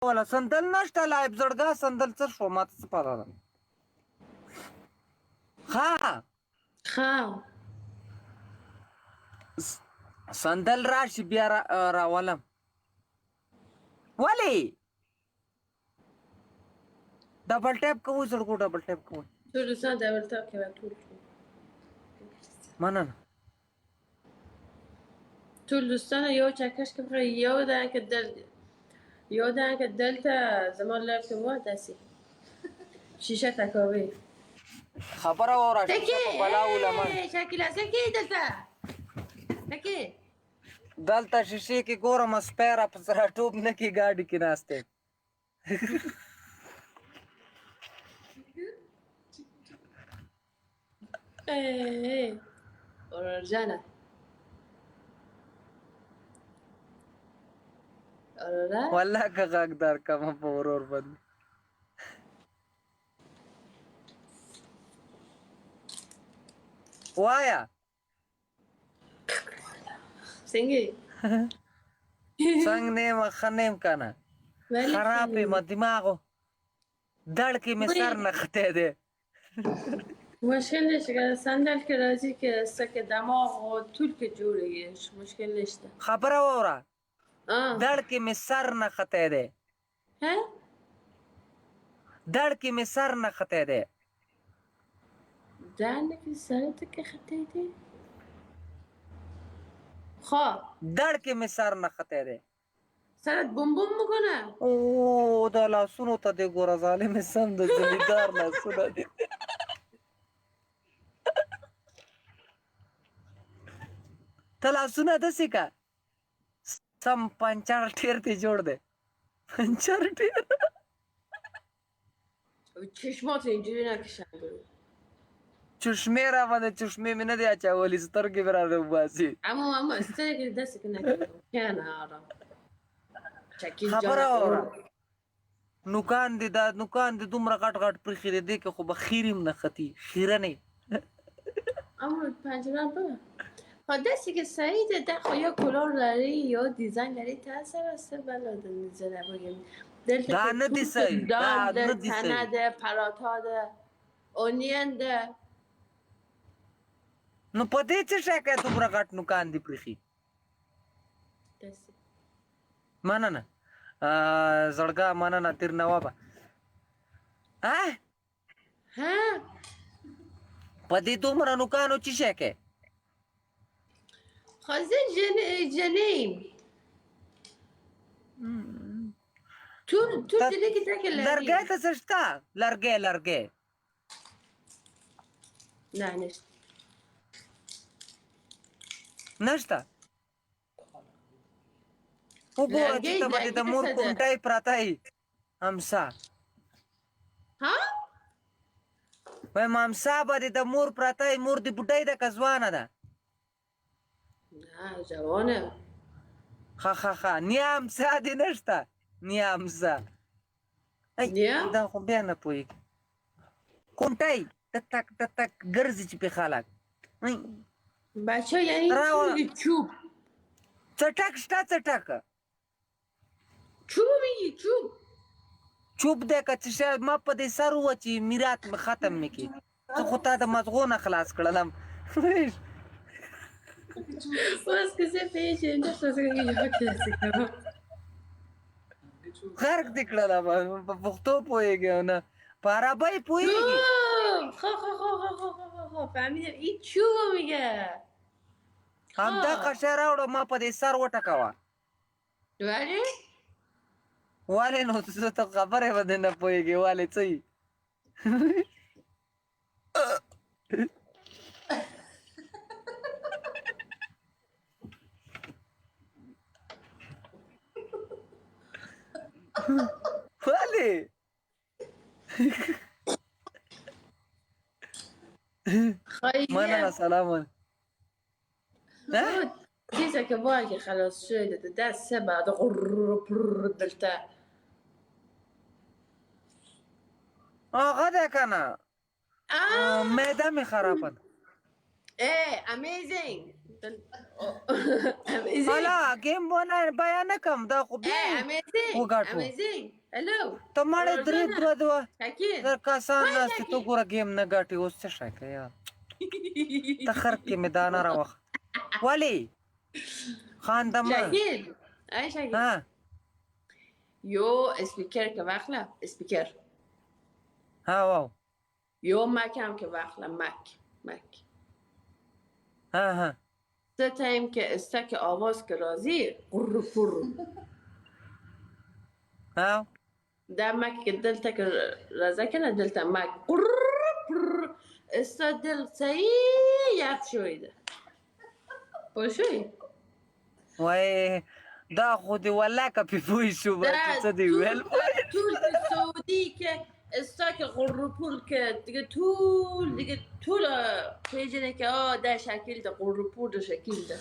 ولا صندل نشته لایب زړګا صندل څه شو ماته څه پته ده ها صندل راشي بیا راولم ولې ډبل ټیپ کوو زړګو ډبل ټیپ کوو ټول دوستان ډبل ټیپ کوي مننه ټول دوستان یو چکش کوي یو دان که دلته زمان لایف کې مو داسي شیشه تکاوي خبره وره تکي بلا ولمن شکله سکي دلته تکي دلته شیشه کې ګورم سپیره په سره ټوب نه کې ګاډي کې ناشته ورجانا والله که غږ در کوم په ورور باندې وایا څنګه نیم خنیم کنه خرابې ما دماغو دړ کې مې سر نه خته ده مشکل نشته که صندل که راځي که سکه دماغ او طول که جوړیږي مشکل نشته خبره وره دړ کې مې سر نه خته ده ها دړ کې مې سر نه خته ده دړ کې سر ته کې خته ده خا دړ کې مې سر نه خته ده سرت بوم بوم میکنه او دا لاسونو ته دې ګوره ظالم سم د زمیدار لاسونه دي ته لاسونه داسې که سم پنچر ټیر ته جوړ دی پنچر ټیر چشمات اینجوری نکشن چشمه را باندې چشمه مې نه دی اچولی سترګې مې را وباسي اما سترګې داسې که نکړم کنه آرام خبره وره نوکان دي دا نوکان دي دومره غټ غټ پرېښي دي دې کې خو به خیریم نه ختي خیره نه اما پنجره به خو داسې که سعیده ده خو یا کلار لري یا دیزاین لري تاثیر است بلا دنزده بگیم دا نه دي صحیح دا نه دي تنه صحیح ده پراتا ده اونین ده نو په دې څه شی کې دومره غټ نوکان دي پرېښي داسې مننه زړګا مننه تیر نوابه ها په دې دومره نوکانو څه شی کې خازن جنیم تو دلی که تک لرګی ته څه شته لرګی نه نشته نشته وګوره چې ته به د مور کونټۍ پراته یي امسا ها وایم امسا به د مور پراته یي مور دې بوډۍ ده که ځوانه ده نه جوانه ښه نیا امسا دې نشته نیا امسا دا خو بیا نه پوهېږي کونټۍ د تک ګرځي چې پې خلک بچه یعنی چوب څټک شته څټک چوب میگی چوب دی که څه شی ما په دې سر ووچي میرات مې ختم مې کړي زه خو تا د مغزو نه خلاص کړلم باز که زه پیشم داشته که یه کسی کنم غرق دې کړلم په پښتو پوهېږي او نه په عربۍ پوهېږي خو فهمیدم این چوبو میگه همدغه شی راوړه ما په دې سر وټکوه ولې نو زه ته خبرې باندې نه پوهېږې ولې څه یي ولې مننه سلام چیزا که باید خلاص شده دست سه بعد دلته آقا ده کنه معده می خرابه amazing Amazing. حالا گیم بونه بیان نکم دا خو بیا Amazing. وګاټو Amazing. Hello. ته مړې درې دوه Shakir. در کسان ناستی تو ګوره گیم نه ګټي اوس څه شی کوي یار ته خر کې مې دانه راوخ ولی خاندم Shakir. Ay Shakir. ها Yo speaker که وقلا speaker. ها واو Yo Mac هم که وقلا Mac. ها ها سه تایم که استک آواز که رازی قر پر. ها ده مک که دلتا که رازه کنه دلتا مک قر پر. استا دل سایی یاد شویده. پوشوی؟ وای دا خو دی ولاکه پی پوی شو باید څه دی ویل طول سعودی که استا که قر پر که دیگه طول پیجنه که ده شکل ده قر پر ده شکل ده